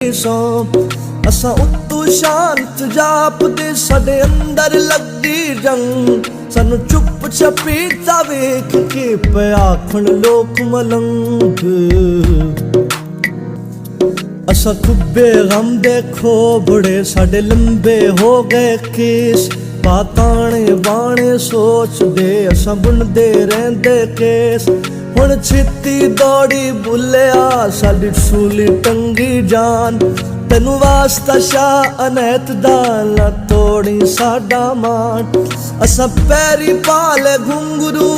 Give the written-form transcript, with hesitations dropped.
असा उत्तू शांत जापदे साडे अंदर लगदी जंग सानू चुप छपीता वेख के पे आखण लोक मलंग असा खुब्बे गम देखो बड़े साडे लंबे हो गए केस पाताने बाणे सोच दे असा बुनदे रहंदे केस हुण छित्ती दौड़ी बुलिया साडी सूली टंगी जान तेनू वास्ता शाह अनैत दा ना तोड़ी साडा मान असा पैरी पाले घुंगरू